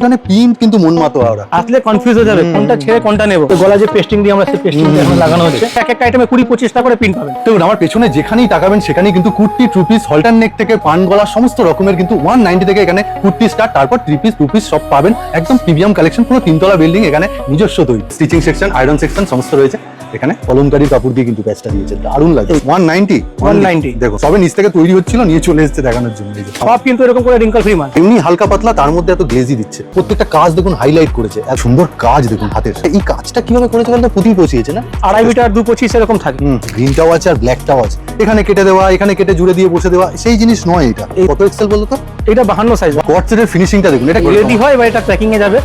এখানে প্রিন্ট কিন্তু মন মাতো ওরা আসলে কনফিউজ হয়ে যাবে কোনটা ছেড়ে কোনটা নেব। তো গলা যে পেস্টিং দিয়ে আমরা সেই পেস্টিং এখন লাগানো হচ্ছে, এক একটা আইটেমে 20-25টা করে প্রিন্ট পাবেন। দেখুন আমার পেছনে যেখানেই তাকাবেন সেখানেই কিন্তু কুর্তি, টু পিস, হলটার নেক থেকে পান গলা সমস্ত রকমের কিন্তু 190 থেকে এখানে কুর্তি স্টার্ট, তারপর 3 পিস 2 পিস সব পাবেন। একদম প্রিমিয়াম কালেকশন, পুরো 3তলা বিল্ডিং, এখানে নিজস্ব তৈরি স্টিচিং সেকশন, আয়রন সেকশন সমস্ত রয়েছে। এখানে কলমকারী কাপড় দিয়ে কিন্তু প্যাচটা দিয়েছে, দারুণ লাগে। 190 দেখো সবে নিচ থেকে তৈরি হচ্ছিল, নিয়ে চলে এসেছে দেখানোর জন্য। সব কিন্তু এরকম করে রিঙ্কল ফ্রি মাল, এমনি হালকা পাতলা, তার মধ্যে এত গ্লেজি দিচ্ছে। প্রত্যেকটা কাজ দেখুন হাইলাইট করেছে, এত সুন্দর কাজ দেখুন হাতের। এই কাজটা কিভাবে করেছে বলতো, পুঁতি বসিয়েছে না, 2.5 মিটার 2.25 এরকম থাকে। গ্রিনটাও আছে আর ব্ল্যাকটাও আছে, এখানে কেটে দেওয়া, এখানে কেটে জুড়ে দিয়ে বসে দেওয়া, সেই জিনিস নয় এটা। কত এক্সেল বলতো তো? এটা 52 সাইজ। কটসেটের ফিনিশিংটা দেখুন, এটা রেডি হয় বা এটা প্যাকিং এ যাবে।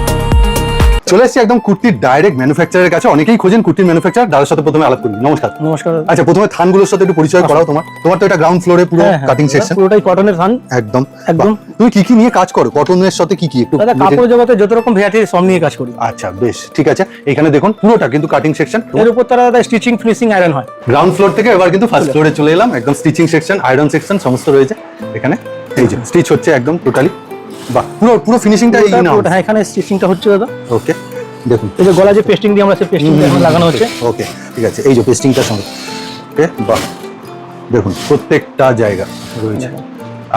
চলে এসেছি একদম কুর্তির ডাইরেক্ট ম্যানুফ্যাকচারের কাছে। অনেকেই খোঁজেন কুর্তির ম্যানুফ্যাকচার, দাদার সাথে প্রথমে আলাপ করি। নমস্কার। নমস্কার। আচ্ছা, প্রথমে থানগুলোর সাথে একটু পরিচয় করাও। তোমার তো এটা গ্রাউন্ড ফ্লোরে পুরো কাটিং সেকশন, পুরোটাই কটনের থান। একদম একদম। তুমি কি কি নিয়ে কাজ করো কটনের সাথে? কি কি একটু দাদা কাপড় জগতে যত রকম ভ্যারাইটি সব নিয়ে কাজ করি। আচ্ছা বেশ, ঠিক আছে। এখানে দেখুন পুরোটা কিন্তু কাটিং সেকশন, এর উপর তারা দাদা স্টিচিং, ফিনিশিং, আয়রন হয়। গ্রাউন্ড ফ্লোর থেকে এবার কিন্তু ফার্স্ট ফ্লোরে চলে এলাম। একদম স্টিচিং সেকশন, আয়রন সেকশন সমস্ত রয়েছে এখানে। এই যে স্টিচ হচ্ছে একদম টোটালি, বাহ, পুরো ফিনিশিংটা এই না। হ্যাঁ, এখানে স্টিচিংটা হচ্ছে দাদা। ওকে, দেখুন এই যে গলা যে পেস্টিং দিয়ে আমরা সেই পেস্টিং এখন লাগানো হচ্ছে। ওকে, ঠিক আছে। এই যে পেস্টিংটার সঙ্গে, ওকে, বাহ, দেখুন প্রত্যেকটা জায়গা রয়েছে।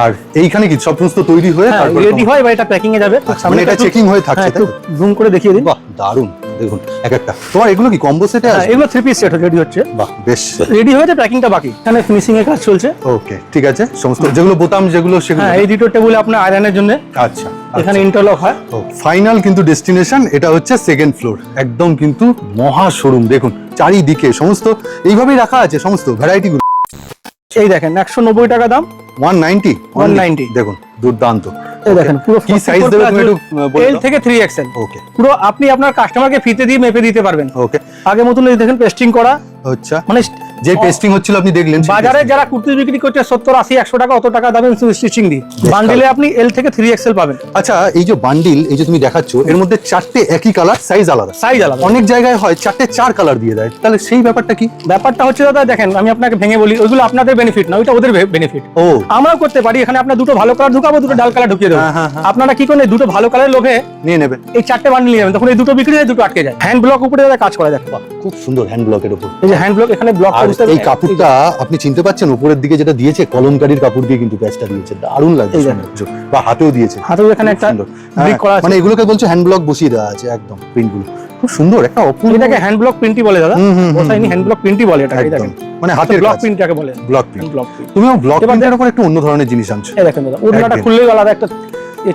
আর এইখানে কি সব সমস্ত তৈরি হয়ে তারপর রেডি হয় বা এটা প্যাকিং এ যাবে। মানে এটা চেকিং হয়ে থাকছে, একটু জুম করে দেখিয়ে দিন। বাহ, দারুণ। দেখুন এক একটা তোমার এগুলো কি কম্বো সেটে আছে? এগুলো 3 পিস সেট রেডি হচ্ছে। বাহ, বেশ, রেডি হয়েছে, প্যাকিংটা বাকি। এখানে ফিনিশিং এর কাজ চলছে। ওকে, ঠিক আছে। সমস্ত যেগুলো বোতাম যেগুলো সেগুলো, হ্যাঁ, এই দুটো টেবিলে আপনার আয়রনের জন্য। আচ্ছা, এখানে ইন্টারলক হয়। ফাইনাল কিন্তু ডেস্টিনেশন এটা হচ্ছে সেকেন্ড ফ্লোর, একদম কিন্তু মহা শোরুম। দেখুন চারিদিকে সমস্ত এইভাবেই রাখা আছে সমস্ত ভ্যারাইটি গুলো। এই দেখেন 190 টাকা দাম। 190 দেখুন, দুর্দান্ত। এই দেখেন পুরো কি সাইজ দেবে তুমি একটু বলে L থেকে 3XL। ওকে, পুরো আপনি আপনার কাস্টমারকে ফিতে দিয়ে মেপে দিতে পারবেন। ওকে, আগে মতন এই দেখেন পেস্টিং করা। আচ্ছা, মানে যে পেস্টিং হচ্ছিল আপনি দেখলেন, বাজারে যারা কুর্তি বিক্রি করছে 70, 80, 100 টাকা, অত টাকা দামে স্টিচিং দিই। বান্ডিলে আপনি L থেকে 3XL পাবেন। আচ্ছা, এই যে বান্ডিল এই যে তুমি দেখাচ্ছো, এর মধ্যে 4টে একই কালার, সাইজ আলাদা। অনেক জায়গায় হয় 4টে 4 কালার দিয়ে দেয়, তাহলে সেই ব্যাপারটা কি? ব্যাপারটা হচ্ছে দাদা দেখেন, আমি আপনাকে ভেঙে বলি, ওইগুলো আপনাদের বেনিফিট না, ওইটা ওদের বেনিফিট। ও, আমরাও করতে পারি। এখানে আপনার দুটো ভালো কালার ঢুকাবো, দুটো ডাল কালার ঢুকিয়ে দেবো। আপনারা কি করেন, দুটো ভালো কালারের লোভে নিয়ে নেবে, এই 4টে বান্ডিল নিয়ে যাবেন, তখন এই দুটো বিক্রি হয়, দুটো আটকে যায়। হ্যান্ড ব্লক উপরে দাদা কাজ করা যায়। খুব সুন্দর হ্যান্ড ব্লকের উপর। এই যে হ্যান্ড ব্লক, এখানে ব্লক করতে এই কাপড়টা আপনি চিনতে পাচ্ছেন, উপরের দিকে যেটা দিয়েছে কলমকারীর কাপড় দিয়ে কিন্তু প্যাচটা দিয়েছে, দারুণ লাগছে। বা হাতেও দিয়েছে, হাতেও এখানে একটা ব্রিক করা আছে। মানে এগুলোকে বলছে হ্যান্ড ব্লক বসিয়ে দেওয়া আছে, একদম প্রিন্টগুলো খুব সুন্দর, একটা অপূর্ব। এটাকে হ্যান্ড ব্লক প্রিন্টই বলে দাদা, ওসাইনি হ্যান্ড ব্লক প্রিন্টই বলে এটা। একদম মানে হাতের ব্লক প্রিন্টটাকে বলে, ব্লক প্রিন্ট। Block print. তুমিও ব্লক প্রিন্টের উপর একটু অন্য ধরনের জিনিস আনছো। এই দেখেন দাদা, ওড়নাটা খুললেই আলাদা একটা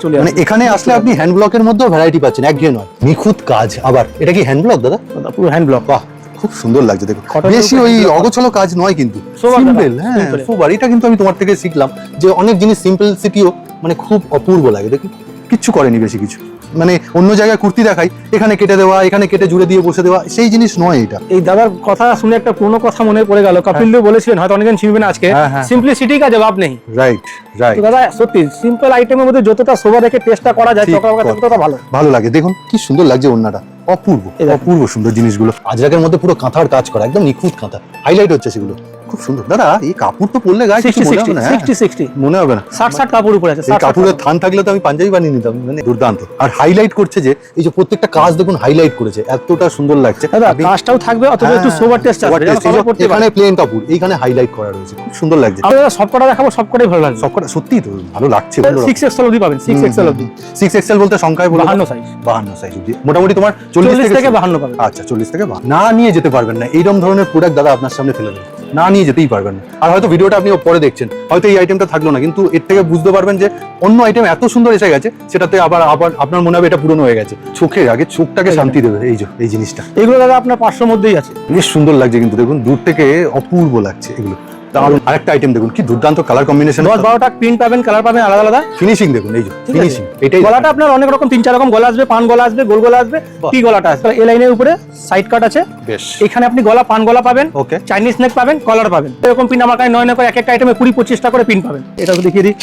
চলে আসে। মানে এখানে আসলে আপনি হ্যান্ড ব্লকের মধ্যেও ভ্যারাইটি পাচ্ছেন, একঘেয়ে নয়, নিখুঁত কাজ। আবার এটা কি হ্যান্ড ব্লক দাদা? পুরো হ্যান্ড ব্লক। বাহ, খুব সুন্দর লাগছে। দেখুন বেশি ওই অগোছালো কাজ নয় কিন্তু, সিম্পল। হ্যাঁ, সোবার। এটা কিন্তু আমি তোমার থেকে শিখলাম যে অনেক জিনিস সিম্পলসিটিও মানে খুব অপূর্ব লাগে। দেখুন কিচ্ছু করেনি বেশি কিছু, মানে অন্য জায়গায় কুর্তি দেখাই, এখানে কেটে দেওয়া, এখানে কেটে জুড়ে দিয়ে বসে দেওয়া, সেই জিনিস নয় এটা। এই দাদার কথা শুনে একটা পুরনো কথা মনে পড়ে গেল। কপিল দেব বলেছিলেন, হয়তো অনেকজন চিনবেন আজকে, সিম্পলিসিটি কা জবাব নেই। Right, right. তো দাদা সত্যি সিম্পল আইটেমের মধ্যে যতটা শোভা দেখে টেস্টটা করা যায়, ততটা ভালো লাগে। দেখুন কি সুন্দর লাগছে ওড়নাটা, অপূর্ব অপূর্ব সুন্দর জিনিসগুলো। আজরাকের মধ্যে পুরো কাঁথার কাজ করা, একদম নিখুঁত কাঁথা, হাইলাইট হচ্ছে সেগুলো, খুব সুন্দর। দাদা এই কাপড় তো পরলে গায়ে কিছু মনে হবে না। 60 মনে হবে না, 60 কাপড় উপরে আছে। এই কাপড়ের থান থাকলে তো আমি পাঞ্জাবি বানিয়ে নিতাম। মানে দুর্দান্ত। আর হাইলাইট করছে যে এই যে প্রত্যেকটা কাজ দেখুন হাইলাইট করেছে, এতটা সুন্দর লাগছে। দাদা কাজটাও থাকবে, অথবা একটু সোভার টেস্ট আছে। এখানে প্লেন কাপড়, এইখানে হাইলাইট করা রয়েছে, খুব সুন্দর লাগছে। আমরা সবকটা দেখাবো, সবকটাই ভালো লাগছে। সবকটা সত্যিই তো ভালো লাগছে। 6XL অবধি পাবেন, 6XL অবধি। 6XL বলতে সংখ্যায় বলতে 52 সাইজ। 52 সাইজ অবধি মোটামুটি তোমার 40 থেকে 52 পাবেন। আচ্ছা, 40 থেকে 52 না নিয়ে যেতে পারবেন না। এইরকম ধরনের প্রোডাক্ট দাদা আপনার সামনে ফেলে দেবে, না নিয়ে যেতেই পারবেন না। আর হয়তো ভিডিওটা আপনি পরে দেখছেন, হয়তো এই আইটেমটা থাকলো না, কিন্তু এর থেকে বুঝতে পারবেন যে অন্য আইটেম এত সুন্দর এসে গেছে, সেটাতে আবার আপনার মনে হবে এটা পুরনো হয়ে গেছে। চোখের আগে চোখটাকে শান্তি দেবে এই জিনিসটা। এগুলো দাদা আপনার 500 মধ্যেই আছে। বেশ সুন্দর লাগছে কিন্তু, দেখুন দূর থেকে অপূর্ব লাগছে এগুলো। দারুণ। আরেকটা আইটেম দেখুন কি দুর্দান্ত কালার কম্বিনেশন, 10-12টা প্রিন্ট পাবেন, কালার পাবেন আলাদা আলাদা। ফিনিশিং দেখুন, এই যে ফিনিশিং। এটাই গলাটা আপনার অনেক রকম 3-4 রকম গলা আসবে, পান গলা আসবে, গোল গলা আসবে, কি গলাটা আসবে। এই লাইনের উপরে সাইড কাট আছে, বেশ। এখানে আপনি গলা পান গলা পাবেন, ওকে, চাইনিজ নেক পাবেন, কলার পাবেন। এরকম পিন আমার কাছে 9 করে এক একটা আইটেমে 20-25টা করে পিন পাবেন। এটা দেখিয়ে দিই,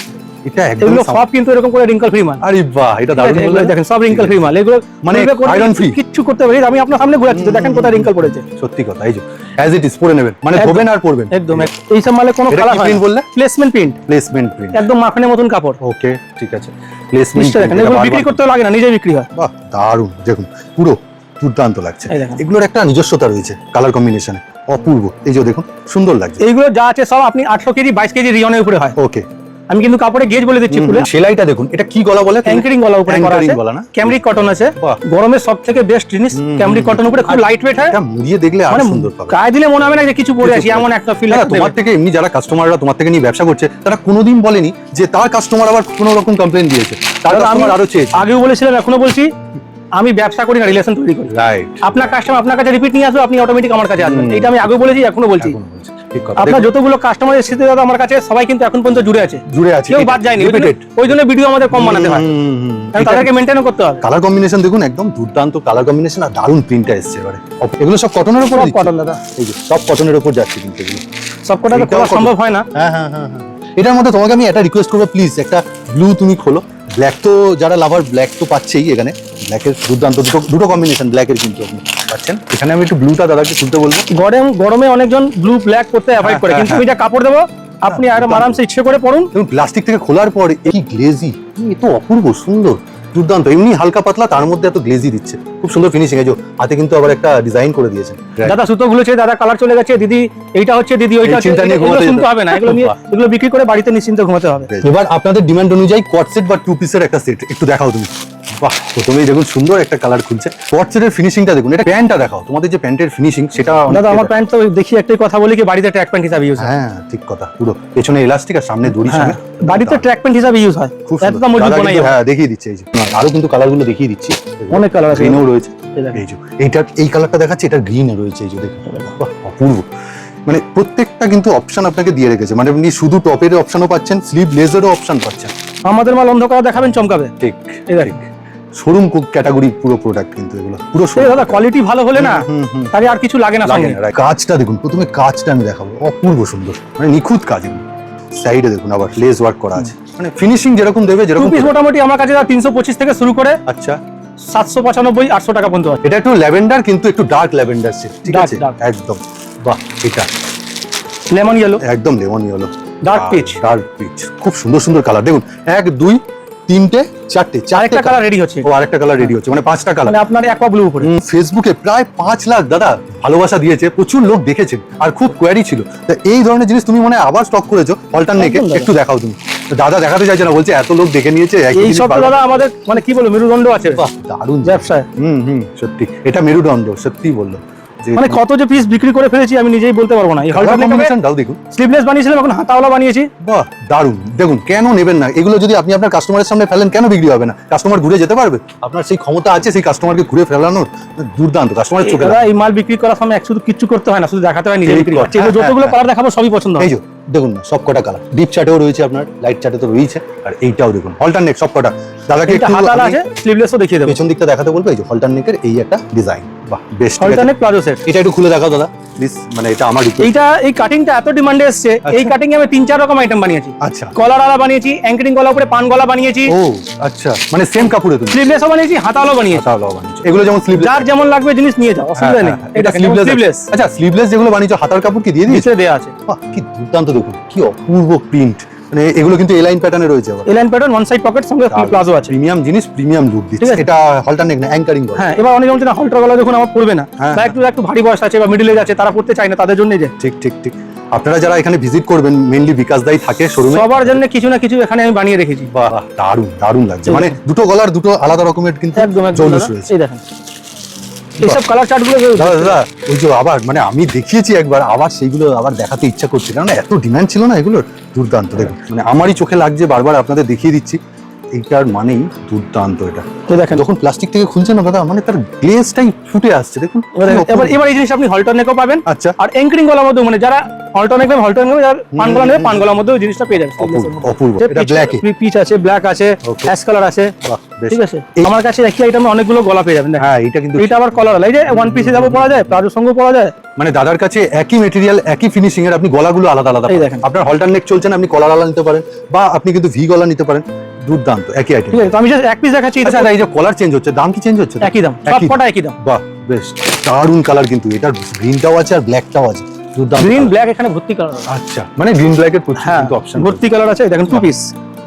এটা একদম এগুলো সব কিন্তু এরকম করে রিঙ্কল ফ্রি মাল। আরে বাহ, এটা দারুণ বললেন। দেখেন সব রিঙ্কল ফ্রি মাল, এগুলো মানে আয়রন ফ্রি, কিচ্ছু করতে পারি। আমি আপনার সামনে ঘোরাচ্ছি, দেখেন কোথায় রিঙ্কল পড়েছে। সত্যি কথা। এই যে অ্যাজ ইট ইজ পরে নেবেন, মানে ধোবেন আর পরবেন একদম। এই সব মালে কোনো কালার হয় না। বললে প্লেসমেন্ট প্রিন্ট, প্লেসমেন্ট প্রিন্ট, একদম মাখনের মতন কাপড়। ওকে, ঠিক আছে। প্লেসমেন্ট নিশ্চয়ই দেখেন, এগুলো বিক্রি করতে লাগে না, নিজে বিক্রি হয়। বাহ দারুণ, দেখুন পুরো দুর্দান্ত লাগছে। এই দেখেন। এগুলোর একটা নিজস্বতা রয়েছে কালার কম্বিনেশনে, অপূর্ব। এই যে দেখুন সুন্দর লাগছে। এইগুলো যা আছে সব আপনি 800 কেজি 22 কেজি রিয়নের উপরে হয়। ওকে, আমি কিন্তু কাপড়ে গেজ বলে দিচ্ছি খুলে। সেলাইটা দেখুন, এটা কি গলা বলে? অ্যাঙ্কারিং গলা উপরে করা আছে, Anchoring গলা না? ক্যামরিক কটন আছে। বাহ। গরমের সবথেকে বেস্ট জিনিস ক্যামরিক কটন উপরে, খুব লাইট ওয়েট হয়। এটা মুড়িয়ে দেখলে আরো মানে সুন্দর পাবে। গায়ে দিলে মনে হবে না যে কিছু পরে আছি, এমন একটা ফিল দাদা, তোমার থেকে এমনি যারা কাস্টমাররা তোমার থেকে নিয়ে ব্যবসা করছে, তারা কোনোদিন বলেনি যে তার কাস্টমার আবার কোনো রকম কমপ্লেন দিয়েছে, তার আমি কাস্টমার আরো চেয়েছে। আগেও বলেছিলাম, এখনো বলছি, আমি ব্যবসা করি না, রিলেশন তৈরি করি। রাইট, আপনার কাস্টমার আপনার কাছে রিপিট নিয়ে আসবে, আপনি অটোমেটিক আমার কাছে আসবেন। এটা আমি আগেও বলেছি, এখনো বলছি। ঠিক কথা। আপনার যতগুলো কাস্টমার এসেছে দাদা আমার কাছে, সবাই কিন্তু এখন পর্যন্ত জুড়ে আছে, জুড়ে আছে, কেউ বাদ যায়নি। ওই জন্য ভিডিও আমাদের কম বানাতে হয়, কারণ তাদেরকে মেনটেনও করতে হবে। কালার কম্বিনেশন দেখুন, একদম দুর্দান্ত কালার কম্বিনেশন, আর দারুণ প্রিন্টটা এসছে এবারে। এগুলো সব কটনের উপর সব দিচ্ছে? কটন দাদা, এই যে সব কটনের উপর যাচ্ছে কিন্তু এগুলো। সব কটা তো এইটাও খোলা cotton। সম্ভব হয় না। হ্যাঁ হ্যাঁ হ্যাঁ হ্যাঁ। এটার মধ্যে তোমাকে আমি একটা রিকোয়েস্ট করবো, প্লিজ একটা ব্লু তুমি খোলো। ব্ল্যাক তো যারা লাভার, ব্ল্যাক তো পাচ্ছেই এখানে, ব্ল্যাকের দুর্দান্ত দুটো কম্বিনেশন ব্ল্যাকের কিন্তু আপনি পাচ্ছেন এখানে। আমি একটু ব্লুটা দাদাকে খুলতে বলবো। গরমে অনেকজন ব্লু ব্ল্যাক করতে অ্যাভয়েড করে, কিন্তু আমি যা কাপড় দেবো আপনি আর আরামসে ইচ্ছে করে পড়ুন। দেখুন প্লাস্টিক থেকে খোলার পর এই গ্লেজি, এত অপূর্ব সুন্দর, দুর্দান্ত। এমনি হালকা পাতলা, তার মধ্যে এত গ্লেজি দিচ্ছে, খুব সুন্দর ফিনিশিং। এই যে হাতে কিন্তু আবার একটা ডিজাইন করে দিয়েছেন। দাদা সুতো গুলোছে, দাদা কালার চলে গেছে, দিদি এইটা হচ্ছে, দিদি ওইটা হচ্ছে, চিন্তা নিয়ে এগুলো ঘুমাতে শুনতে যেতে- হবে না, এগুলো নিয়ে এগুলো বিক্রি করে বাড়িতে নিশ্চিন্তে ঘুমাতে হবে। এবার আপনাদের ডিমান্ড অনুযায়ী কোয়াড সেট বা টু পিসের একটা সেট একটু দেখাও তুমি। বাহ, প্রথমেই দেখুন সুন্দর একটা কালার খুলছে। কোয়াড সেটের ফিনিশিংটা দেখুন, এটা প্যান্টটা দেখাও, তোমাদের যে প্যান্টের ফিনিশিং সেটা দাদা আমার প্যান্ট তো দেখি একটাই কথা বলি কি, বাড়িতে ট্র্যাক প্যান্ট হিসাবে ইউজ হয়। হ্যাঁ ঠিক কথা, পুরো পেছনে এলাস্টিক আর সামনে দড়ি হ্যাঁ, সঙ্গে বাড়িতে ট্র্যাক প্যান্ট হিসাবে ইউজ হয়, খুব একদম মজবুত দাদা বানাই কিন্তু, যাবে। হ্যাঁ দেখিয়ে দিচ্ছে। এই যে আরো কিন্তু কালারগুলো দেখিয়ে দিচ্ছি, অনেক কালার আছে। গ্রিনও রয়েছে। এই দেখেন। এই যে এই কালারটা দেখাচ্ছে, এটা গ্রিন রয়েছে। এই যে দেখুন, বাহ, অপূর্ব। মানে প্রত্যেকটা কিন্তু অপশন আপনাকে দিয়ে রেখেছে, মানে আপনি শুধু টপের অপশনও পাচ্ছেন, স্লিভ লেজারও অপশন পাচ্ছেন। আমাদের মাল অন্ধকার দেখাবেন চমকাবে। ঠিক এই দেখেন, শোরুম ক্যাটাগরি পুরো প্রোডাক্ট কিন্তু এগুলো পুরো এই showroom দাদা কোয়ালিটি ভালো হলে না, তাহলে আর কিছু লাগে না লাগে সঙ্গে। না। কাজটা দেখুন, প্রথমে কাজটা আমি দেখাবো, অপূর্ব সুন্দর, মানে নিখুঁত কাজ এগুলো। সাইডে দেখুন আবার লেস ওয়ার্ক করা আছে, মানে ফিনিশিং যেরকম দেবে টু যেরকম। পিস মোটামুটি আমার কাছে 325 থেকে শুরু করে আচ্ছা, 795 800 টাকা পর্যন্ত আছে। এটা একটু ল্যাভেন্ডার, কিন্তু একটু ডার্ক ল্যাভেন্ডার সেট, ঠিক Dark, আছে dark। একদম। বাহ, এটা লেমন ইয়েলো, একদম lemon yellow, Dark peach। Dark peach, খুব সুন্দর সুন্দর কালার দেখুন। 1 2 3 4 আরেকটা কালার রেডি হচ্ছে, ও আরেকটা কালার রেডি হচ্ছে, মানে 5টা কালার। মানে আপনার অ্যাকোয়া ব্লু উপরে। ফেসবুকে প্রায় 5 লাখ দাদা ভালোবাসা দিয়েছে, প্রচুর লোক দেখেছেন, আর খুব কোয়ারি ছিল। তা এই ধরনের জিনিস তুমি মনে হয় আবার স্টক করেছো অল্টারনেকে, একদম দাদা। একটু দেখাও তুমি। তো দাদা দেখাতে চাইছে না, বলছে এত লোক দেখে নিয়েছে একই এই জিনিস সব তো বারবার। দাদা আমাদের মানে কি বলবো, মেরুদণ্ড আছে বাহ, দারুণ ব্যবসায়। সত্যি এটা মেরুদণ্ড, সত্যি বললো যে মানে কত যে পিস বিক্রি করে ফেলেছি আমি নিজেই বলতে পারবো না। এই কালার হলটা কম্বিনেশন দাও দেখুন। স্লিভলেস বানিয়েছিলাম, এখন হাতাওয়ালা বানিয়েছি। বাহ, দারুণ। দেখুন কেন নেবেন না এগুলো, যদি আপনি আপনার কাস্টমারের সামনে ফেলেন কেন বিক্রি হবে না? কাস্টমার ঘুরে যেতে পারবে, আপনার সেই ক্ষমতা আছে সেই কাস্টমারকে ঘুরে ফেলানোর, দুর্দান্ত। কাস্টমারের চোখে দাদা এই মাল বিক্রি করার সময় শুধু কিচ্ছু করতে হয় না, শুধু দেখাতে হয় নিজে ঠিক বিক্রি কথা। করছে। এগুলো যতগুলো কালার দেখাবো সবই পছন্দ হয়। এই যে দেখুন না, সব কটা কালার ডিপ চার্টেও রয়েছে, আপনার লাইট চার্টে তো রয়েছে, আর এইটাও দেখুন অল্টারনেট সব কটা। দাদাকে এটা একটু হাতালা আমি আছে, স্লিভলেসও দেখিয়ে দেবো। পেছন দিকটা দেখাতে বলবো। এই যে অল্টারনেটের এই একটা ডিজাইন, বাহ বেস্ট। Alternate palazzo set. এটা একটু খুলে দেখাও দাদা প্লিজ, মানে এটা আমার request। এইটা এই কাটিংটা এত ডিমান্ডে এসছে, এই কাটিং এ আমি 3-4 রকম আইটেম বানিয়েছি। আচ্ছা, কলার আলা বানিয়েছি, অ্যাঙ্কারিং গলা উপরে পান গলা বানিয়েছি, ও আচ্ছা, মানে সেম কাপড়ে তুমি স্লিভলেসও বানিয়েছি, হাতাওয়ালাও বানিয়েছি। তাহলে বানিয়েছো এগুলো, যেমন স্লিভলেস। যার যেমন লাগবে জিনিস নিয়ে যাও, অসুবিধা নেই। এটা স্লিভলেস আচ্ছা, স্লিভলেস যেগুলো বানিয়েছো হাতার কাপড় কি দিয়ে দিয়েছো? নিচে দেয়া আছে। বাহ, কি দুর্দান্ত, দেখুন কি অপূর্ব প্রিন্ট। মানে এগুলো কিন্তু এলাইন প্যাটার্নে রয়েছে আবার। Align pattern, one side pocket, সঙ্গে প্লাজো আছে। প্রিমিয়াম জিনিস, প্রিমিয়াম লুক ঠিক দিচ্ছে। আছে। এটা অল্টারনেট না, অ্যাঙ্কারিং বলে। হ্যাঁ, এবার অনেকে বলছে না হলটার গলা দেখুন আমার পড়বে না, হ্যাঁ, বা একটু ভারী বয়স আছে বা মিডল এজ আছে, তারা পড়তে চায় না, তাদের জন্য যে ঠিক ঠিক ঠিক। আপনারা যারা এখানে ভিজিট করবেন, মেইনলি বিকাশ দাই থাকে শোরুমে, সবার জন্য কিছু না কিছু এখানে আমি বানিয়ে রেখেছি। বাহ দারুণ দারুণ লাগছে। মানে দুটো গলার দুটো আলাদা রকমের কিন্তু একদম একদম জৌলুস দাদা। রয়েছে। এই দেখেন এইসব কালার চার্ট গুলো দাদা দাদা, ওই যে আবার মানে আমি দেখিয়েছি একবার, আবার সেইগুলো আবার দেখাতে ইচ্ছা করছে, কারণ এত ডিমান্ড ছিল না এগুলোর। দুর্দান্ত দেখুন, মানে আমারই চোখে লাগছে, বারবার আপনাদের দেখিয়ে দিচ্ছি। এইটার মানেই দুর্দান্ত। এটা এই দেখেন। যখন প্লাস্টিক থেকে খুলছে না দাদা, মানে তার গ্লেজটাই ফুটে আসছে, দেখুন এবার এই জিনিস আপনি হলটার নেকও পাবেন, আচ্ছা, আর অ্যাঙ্কারিং গলার মধ্যে, মানে যারা হলটার নেক যারা পান গলা নেবে, পান গলার মধ্যে ওই জিনিসটা পেয়ে যাবে। অপূর্ব অপূর্ব। এটা ব্ল্যাকে, পিচ আছে, ব্ল্যাক আছে, Okay. অ্যাশ কালার আছে, বাহ বেশ। ঠিক আছে। আমার কাছে একই আইটেমে অনেকগুলো গলা পেয়ে যাবেন। দেখেন হ্যাঁ, এটা কিন্তু এটা আবার কলার আলা, এই যে ওয়ান পিসে যাবো পরা যায়, প্লাজোর সঙ্গে পরা যায়। মানে দাদার কাছে একই মেটেরিয়াল, একই ফিনিশিং এর আপনি গলাগুলো আলাদা আলাদা এই পাবেন। দেখেন। আপনার হলটার নেক চলছেন, আপনি কলার আলা নিতে পারেন, বা আপনি কিন্তু ভি গলা নিতে পারেন। দুর্দান্ত, একই আইটেম। ঠিক আছে, তো আমি জাস্ট এক পিস দেখাচ্ছি। আচ্ছা, এই যে কলার চেঞ্জ হচ্ছে, দাম কি চেঞ্জ হচ্ছে? একই দাম, সব কটা একই দাম। বাহ বেশ, দারুণ কালার কিন্তু। এটার গ্রিনটাও আছে আর ব্ল্যাকটাও আছে, দুর্দান্ত। Green colour। ব্ল্যাক এখানে ভর্তি কালার। আচ্ছা, মানে গ্রিন ব্ল্যাকের প্রচুর হ্যাঁ, কিন্তু অপশন। ভর্তি কালার আছে। এই দেখেন টু পিস,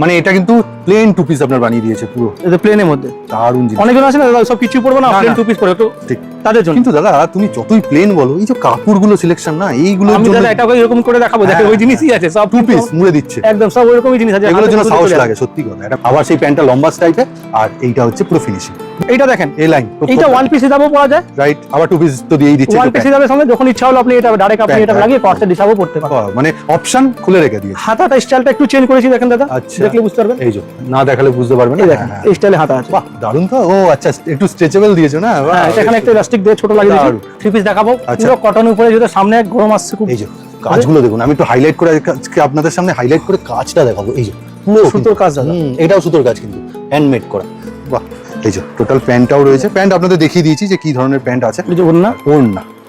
মানে এটা কিন্তু প্লেন টু পিস আপনার বানিয়ে দিয়েছে পুরো এটা প্লেনের মধ্যে দারুণ জিনিস। অনেকজন আছে না দাদা সব কিছু পড়বো না, না, প্লেন না। টু পিস পরে একটু ঠিক। তাদের জন্য। কিন্তু দাদা তুমি যতই প্লেন বলো, এই যে কাপড়গুলো সিলেকশন না, এইগুলোর আমি জন্য দাদা এটা এরকম করে দেখাবো, দেখে হ্যাঁ, ওই জিনিসই আছে সব টু কিন্তু পিস মুড়ে দিচ্ছে, একদম সব ওইরকমই জিনিস আছে, এগুলোর জন্য হাতে সাহস চলে আসে। লাগে সত্যি কথা। এটা আবার সেই প্যান্টটা লম্বা টাইপের, আর এইটা হচ্ছে পুরো ফিনিশিং এইটা দেখেন, এই লাইন এইটা ওয়ান পিস হিসাবেও পাওয়া যায়, রাইট। আবার টু পিস তো দিয়েই দিচ্ছে ওয়ান পিস হিসাবে সঙ্গে যখন ইচ্ছা হলো আপনি এটা ডাইরেক্ট আপনি প্যান্ট, এটা লাগিয়ে কর্সেট হিসাবেও পড়তে পারেন। মানে অপশন খুলে রেখে দিয়েছে। হাতাটা স্টাইলটা একটু চেঞ্জ করেছি দেখেন দাদা, আচ্ছা। দেখলে বুঝতে পারবেন। এই যে না দেখালে বুঝতে পারবেন না। এই দেখেন হ্যাঁ, এই স্টাইলে হাতা আছে। বাহ দারুণ তো। ও আচ্ছা, একটু স্ট্রেচেবল দিয়েছো না? বাহ, হ্যাঁ, এটা এখানে বেশ একটা ইলাস্টিক দিয়ে ছোট লাগিয়ে দিয়েছি। দারুণ। থ্রি পিস দেখাবো আচ্ছা। পুরো কটন উপরে, যেটা সামনে গরম আসছে খুব। এই যে কাজগুলো দেখুন, আমি একটু হাইলাইট করে আজকে আপনাদের সামনে হাইলাইট করে কাজটা দেখাবো। এই যে পুরো সুতোর কাজ দাদা। এটাও সুতোর কাজ কিন্তু হ্যান্ডমেড করা। বাহ, এই যে টোটাল প্যান্টটাও রয়েছে। প্যান্ট আপনাদের দেখিয়ে দিয়েছি যে কি ধরনের প্যান্ট আছে। এই যে ওড়না,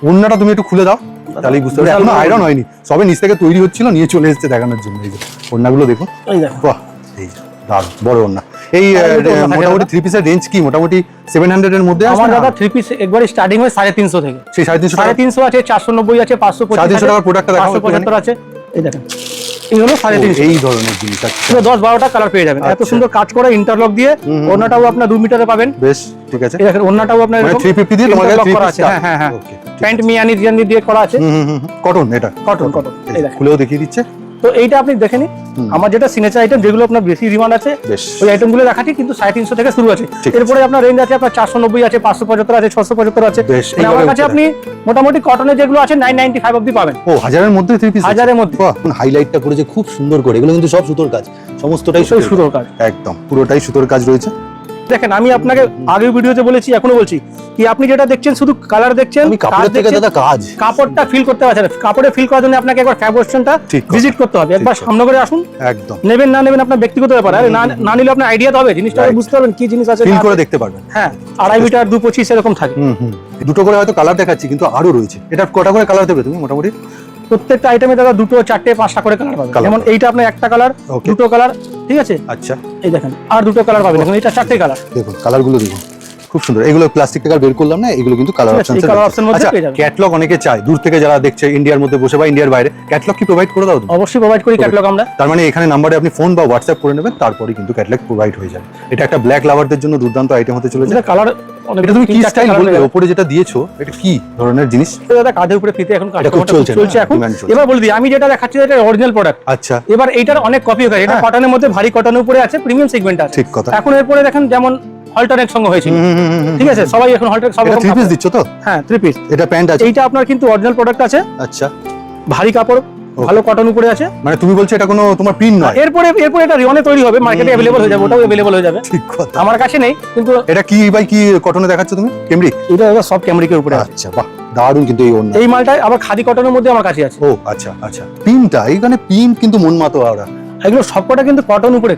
ওড়নাটা তুমি একটু খুলে দাও, তাহলেই বুঝতে পারবে। বিশাল এখনো বড় আয়রন হয়নি, সবে নিচ থেকে তৈরি হচ্ছিল, নিয়ে চলে এসেছে দেখানোর জন্য। এই যে ওড়নাগুলো দেখুন, এই দেখেন বাহ, এই যে দারুণ বড় ওড়না। এই আর দুটো ওড়না থাকে মোটামুটি দাদা। থ্রি পিসের রেঞ্জ কি মোটামুটি 700 এর মধ্যে আমার আসবে দাদা না? থ্রি পিস একবার স্টার্টিং হয় 350 থেকে। সেই 350 টাকা 350 আছে, 490 আছে, 525 350 টাকার প্রোডাক্টটা দেখাও 575 আছে। এই দেখেন এই হলো 350। এই ধরনের জিনিস। আচ্ছা, পুরো 10-12টা কালার পেয়ে যাবেন, এত আচ্ছা। সুন্দর কাজ করে ইন্টারলক দিয়ে। ওড়নাটাও আপনার 2 মিটারে পাবেন। বেশ ঠিক আছে। এই দেখেন ওড়নাটাও আপনার মানে এরকম 350 দিয়ে তোমার কাছে interlock 3 করা পিস আছে। হ্যাঁ হ্যাঁ হ্যাঁ, ওকে। প্যান্ট মিয়ানি ডিজাইন দিয়ে করা আছে, কটন এটা কটন কটন। এই দেখেন, খুলেও দেখিয়ে দিচ্ছে। তো এইটা আপনি দেখে নিন। আমার যেটা সিগনেচার আইটেম, যেগুলো আপনার বেশি ডিমান্ড আছে বেশ ওই আইটেমগুলো দেখাচ্ছি, কিন্তু 350 থেকে শুরু আছে। ঠিক আছে। এরপরে আপনার রেঞ্জ আছে, আপনার 490 আছে, 575 আছে, 675 আছে। বেশ, মানে আমার এইভাবে কাছে উঠতে আপনি মোটামুটি কটনের যেগুলো আছে 995 অবধি পাবেন। ও হাজারের মধ্যে 3 পিস, হাজারের মধ্যে। হাইলাইটটা করেছে খুব সুন্দর করে। এগুলো কিন্তু সব সুতোর কাজ, সমস্তটাই সেই সুতোর কাজ। একদম পুরোটাই সুতোর কাজ রয়েছে। দেখেন আমি আপনাকে আগের ভিডিওতে বলেছি, এখনো বলছি, কি আপনি যেটা দেখছেন শুধু কালার দেখছেন, আমি কাপড়ের কাজ থেকে দেখছেন, দাদা কাজ কাপড়টা ফিল করতে পারছেন না। কাপড়ে ফিল করার জন্য আপনাকে একবার ফ্যাব্রিকশনটা ঠিক কথা। ভিজিট করতে হবে, একবার ঠিক কথা। সামনে করে আসুন। একদম নেবেন না নেবেন আপনার ব্যক্তিগত ব্যাপার, আরে না নিলে আপনার আইডিয়া তো হবে, জিনিসটা Right. বুঝতে পারবেন কি জিনিস আছে ফিল না করে আছে। দেখতে পারবেন। হ্যাঁ, 2.5 মিটার 225 এরকম থাকে। দুটো করে হয়তো কালার দেখাচ্ছি, কিন্তু আরো রয়েছে। এটা কটা করে কালার দেবে তুমি মোটামুটি? প্রত্যেকটা আইটেমে দাদা 2, 4, 5টা করে কালার পাবেন। Colour যেমন এইটা আপনার একটা কালার, Okay. দুটো কালার, ঠিক আছে। আচ্ছা এই দেখেন আর দুটো কালার পাবেন, এখন এটা 4টে কালার। দেখুন কালারগুলো দেখুন খুব সুন্দর। এগুলো প্লাস্টিক থেকে বের করলাম না, এগুলো কিন্তু কালার ঠিক আছে, অপশন। এই colour option মধ্যে পেয়ে যাবেন। ক্যাটলগ অনেকে চায়, দূর থেকে যারা দেখছে ইন্ডিয়ার মধ্যে বসে বা ইন্ডিয়ার বাইরে, ক্যাটলগ কি প্রোভাইড করে দাও তুমি? অবশ্যই প্রোভাইড করি ক্যাটালগ আমরা। তার মানে এখানে নাম্বারে আপনি ফোন বা হোয়াটসঅ্যাপ করে নেবেন, তারপরে কিন্তু ক্যাটলগ প্রোভাইড হয়ে যাবে। এটা একটা ব্ল্যাক লাভারদের জন্য দুর্দান্ত আইটেম হতে চলেছে। এটা কালার অনেক। এটা তুমি কি 3-4টা স্টাইল colour বলবে? পেয়ে যাবেন। উপরে যেটা দিয়েছো এটা কি ধরনের জিনিস? এটা দাদা কাঁধের উপরে ফিতে এখন এটা খুব চলছে না? চলছে এখন। Demand চলছে। এবার বলে দিই, আমি যেটা দেখাচ্ছি এটা অরিজিনাল প্রোডাক্ট। আচ্ছা এবার এইটার অনেক কপি হয়ে গেছে, এটা হ্যাঁ। কটনের মধ্যে ভারী কটনের উপরে আছে, প্রিমিয়াম সেগমেন্ট আছে। ঠিক কথা। এখন এরপরে দেখেন যেমন অল্টারনেট সঙ্গে হয়েছিল, ঠিক আছে, সবাই এখন অল্টারনেট সব এটা রকম 3 পিস কাপড়। দিচ্ছ তো? হ্যাঁ 3 পিস। এটা প্যান্ট আছে? এইটা আপনার কিন্তু অরিজিনাল প্রোডাক্ট আছে, আচ্ছা ভারী কাপড়, ভালো কটন উপরে আছে। মানে তুমি বলছো এটা কোনো তোমার প্রিন্ট নয়? এরপরে এটা রিয়নে তৈরি হবে, মার্কেটে अवेलेबल হয়ে যাবে, ওটাও अवेलेबल হয়ে যাবে। ঠিক কথা। আমার কাছে নেই, কিন্তু এটা কি ভাই, কি কটনে দেখাচ্ছ তুমি? কেমব্রিক? এটা দাদা সব ক্যামরিকের উপরে আছে। আচ্ছা বাহ, দারুণ কিন্তু এই ওড়না। এই মালটা আবার খাদি কটনের মধ্যে আমার কাছে আছে। ও আচ্ছা আচ্ছা, প্রিন্টটা এইখানে প্রিন্ট কিন্তু মন মাতো আওরা। এগুলো সবকটা কিন্তু কটন উপরে।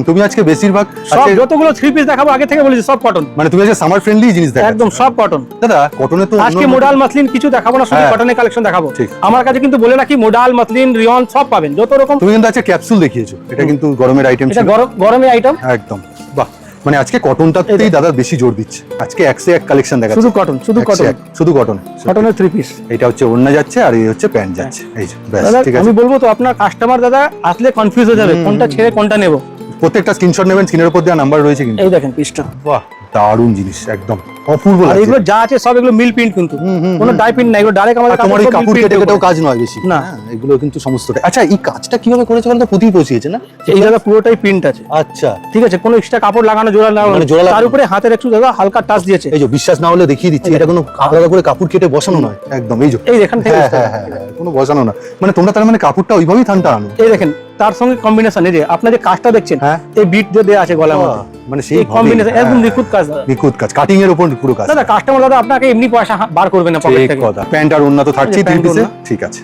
তুমি আজকে বেশিরভাগ সব আজকে যতগুলো 3 পিস দেখাবো আগে থেকে বলেছি সব কটন, মানে তুমি আজকে সামার ফ্রেন্ডলি জিনিস দেখাচ্ছ। একদম সব কটন। দাদা কটনে তো আজকে অন্য- মোডাল মাসলিন কিছু দেখাবো না, শুধু হ্যাঁ। কটনের কালেকশন দেখাবো। ঠিক। আমার কাছে কিন্তু বলে রাখি, মোডাল মাসলিন রিয়ন সব পাবেন, যত রকম। তুমি কিন্তু আজকে ক্যাপসুল দেখিয়েছো, এটা কিন্তু গরমের আইটেম এটা ছিল। গরমে আইটেম, একদম বাহ, মানে আজকে কটনটাতেই দাদা বেশি জোর দিচ্ছে। আজকে 101 কালেকশন দেখাচ্ছে। শুধু কটন, শুধু 101, কটন, শুধু কটন। কটনের 3 পিস। এটা হচ্ছে ওড়না যাচ্ছে আর এই হচ্ছে প্যান্ট যাচ্ছে। এই যে ব্যাস দাদা ঠিক আছে। আমি বলবো তো, আপনার কাস্টমার দাদা আসলে কনফিউজ হয়ে যাবে, কোনটা ছেড়ে কোনটা নেব। প্রত্যেকটা স্ক্রিনশট নেবেন, স্ক্রিনের উপর দেওয়া নাম্বার রয়েছে কিন্তু। এই দেখেন পিসটা, বাহ দারুণ জিনিস, একদম অপূর্ব আর লাগছে। এগুলো যা আছে সব এগুলো মিল প্রিন্ট, কিন্তু কোনো ডাই প্রিন্ট নাই, এগুলো ডাইরেক্ট আমাদের আর তোমার এই কাপড় কাপড় mill কেটে print কেটেও এর উপরে। কাজ নয় বেশি না। হ্যাঁ, এগুলো কিন্তু সমস্তটাই। আচ্ছা এই কাজটা কিভাবে করেছে বলতো? পুঁতি বসিয়েছে না? এই দাদা পুরোটাই প্রিন্ট আছে, আচ্ছা ঠিক আছে, কোনো এক্সট্রা কাপড় লাগানো জোড়া লাগানো, মানে জোড়া লাগানো। তার উপরে হাতের একটু দাদা হালকা টাচ দিয়েছে। এই যে বিশ্বাস না হলে দেখিয়ে দিচ্ছি, এটা কোনো আলাদা করে কাপড় কেটে বসানো নয়, একদম এই যে এই এখান থেকে হ্যাঁ বুঝতে হ্যাঁ পারবেন। হ্যাঁ হ্যাঁ, কোনো বসানো না। মানে তোমরা তার মানে কাপড়টা ওইভাবেই থানটা আনো। এই দেখেন তার সঙ্গে কম্বিনেশন, এই যে আপনার যে কাজটা দেখছেন, হ্যাঁ। এই বিট দিয়ে দেয়া আছে গলার মধ্যে, মানে সেই এই কম্বিনেশন একদম নিখুঁত কাজ দাদা। নিখুঁত কাজ, কাটিং এর উপর পুরো কাজ। দাদা কাস্টমার দাদা আপনাকে এমনি পয়সা বার করবে না পকেট ঠিক থেকে। কথা। প্যান্ট আর ওড়না তো থাকছেই এই যে 3 প্যান্ট পিসে, ওড়না। ঠিক আছে।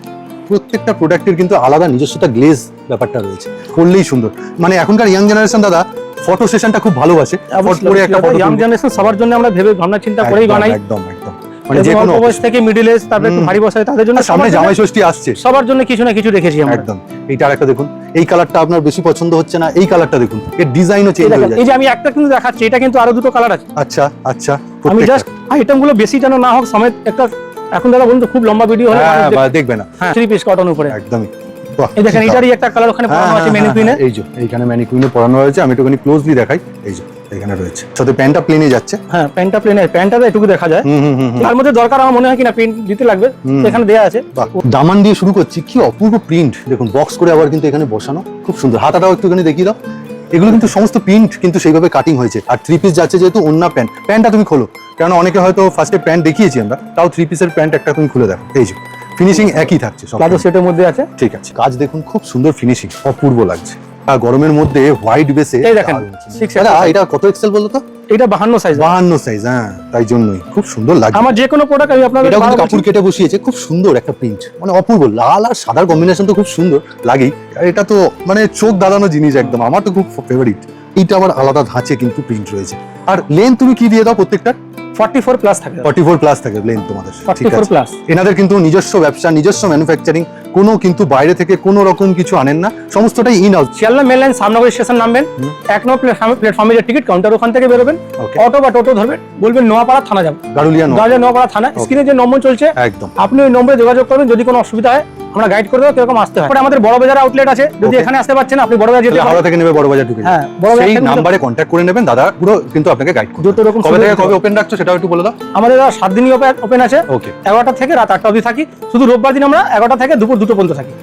প্রত্যেকটা প্রোডাক্টের কিন্তু আলাদা নিজস্বতা গ্লেজ ব্যাপারটা রয়েছে, করলেই সুন্দর। মানে এখনকার ইয়াং জেনারেশন দাদা ফটো সেশনটা খুব ভালোবাসে, ফট করে একটা ফটো ইয়াং জেনারেশন সবার জন্য আমরা ভেবে ভাবনা চিন্তা করেই বানাই। একদম একদম, মানে যে এবং কোনো অল্প বয়স থেকে মিডল এজ, তারপরে একটু ভারী বয়স তাদের জন্য, সামনে সবার জন্য- জামাই ষষ্ঠী আসছে, সবার জন্য কিছু না কিছু রেখেছি আমরা। একদম। এইটা আরেকটা দেখুন, এই কালারটা আপনার বেশি পছন্দ হচ্ছে না, এই কালারটা দেখুন, এর ডিজাইনও এই চেঞ্জ দেখেন, হয়ে এই যায়। যে আমি একটা কিন্তু দেখাচ্ছি, এটা কিন্তু আরো দুটো কালার আছে। আচ্ছা আচ্ছা, আমি প্রত্যেকটা। জাস্ট আইটেম গুলো বেশি যেন না হোক সমেত একটা, এখন দাদা বলুন তো খুব লম্বা ভিডিও হলে হ্যাঁ মানুষ বা দেখবে না। হ্যাঁ 3 পিস কটন উপরে একদমই বাহ, এই দেখেন কি এটারই একটা কালার ওখানে হ্যাঁ, পরানো আছে হ্যাঁ, ম্যানিকুইনে। হ্যাঁ, এই যে এইখানে ম্যানিকুইনে পরানো হয়েছে, আমি একটুখানি ক্লোজলি দেখাই। এই যে এখানে রয়েছে, সাথে প্যান্টটা প্লেনে যাচ্ছে। হ্যাঁ প্যান্টটা প্লেনে, প্যান্টটা এটুকু দেখা যায়। হুম হুম হুম হুম। তার মধ্যে দরকার আমার মনে হয় কিনা প্রিন্ট দিতে লাগবে, তো এখানে দেয়া আছে। বাহ, দামান দিয়ে শুরু করছি, কি অপূর্ব প্রিন্ট দেখুন, বক্স করে আবার কিন্তু এখানে বসানো, খুব সুন্দর। হাতাটাও একটুখানি দেখিয়ে দাও। এগুলো কিন্তু সমস্ত প্রিন্ট কিন্তু সেইভাবে কাটিং হয়েছে। আর থ্রি পিস যাচ্ছে যেহেতু, ওন্না প্যান্ট, প্যান্টটা তুমি খোলো, কারণ অনেকে হয়তো ফার্স্টে প্যান্ট দেখিয়েছি আমরা, তাও থ্রি পিসের প্যান্ট একটা তুমি খুলে দেখো। এই যে ফিনিশিং একই থাকছে সব। প্লাজো সেটের মধ্যে আছে। ঠিক আছে, কাজ দেখুন খুব সুন্দর ফিনিশিং, অপূর্ব লাগছে। আর গরমের মধ্যে হোয়াইট বেসে এই দেখেন, 6 এটা কত এক্সেল বলতো তো? এটা 52 সাইজ। 52 সাইজ, হ্যাঁ, তাই জন্যই খুব সুন্দর লাগছে। আমার যে কোনো প্রোডাক্ট আমি আপনাদের এটাও কিন্তু বারবার কাপড় কেটে বসিয়েছে, খুব সুন্দর একটা প্রিন্ট, মানে অপূর্ব। লাল আর সাদার কম্বিনেশন তো খুব সুন্দর লাগেই। আর এটা তো মানে চোখ দাঁড়ানো জিনিস একদম, আমার তো খুব ফেভারিট। এইটা আবার আলাদা ধাঁচে কিন্তু প্রিন্ট রয়েছে। আর লেন্থ তুমি কি দিয়ে দাও প্রত্যেকটা? 44 প্লাস থাকে। 44 প্লাস থাকে লেন্থ তোমাদের। ঠিক 44 আছে, প্লাস। এনাদের কিন্তু নিজস্ব ব্যবসা, নিজস্ব ম্যানুফ্যাকচারিং, কোনো কিন্তু বাইরে থেকে কোনো রকম কিছু আনেন না, সমস্তটাই in house. Sealdah main line Shyamnagar station নামবেন, 1 নম্বর প্ল্যাটফর্মে যে টিকিট কাউন্টার ওখান থেকে বেরোবেন, ওকে, অটো বা টোটো ধরবেন, বলবেন নোয়াপাড়া থানা যাবো। গারুলিয়া নো, নোয়াপাড়া থানা, স্ক্রিনে যে নম্বর চলছে একদম। আপনি ওই নম্বরে যোগাযোগ করবেন। যদি কোনো অসুবিধা হয় আমরা গাইড করে দেবো কিরকম আসতে হয়। তারপরে আমাদের বড় বাজার আউটলেট আছে, যদি Okay. এখানে আসতে পারছেন আপনি বড় বাজার যেতে তাহলে পারেন। হাওড়া থেকে নেবে বড় বাজার ঢুকে যাবে। হ্যাঁ, বড় বাজার সেই থেকে নাম্বারে কন্ট্যাক্ট করে নেবেন, দাদা পুরো কিন্তু আপনাকে গাইড করবে। যত রকম কবে থেকে সুবিধা কবে ওপেন রাখছো সেটাও একটু বলে দাও। আমাদের 7 দিনই ওপেন আছে, ওকে, 11টা থেকে রাত 8টা অবধি থাকি। শুধু রোববার দিন আমরা 11টা থেকে দুপুর 2টো পর্যন্ত থাকি।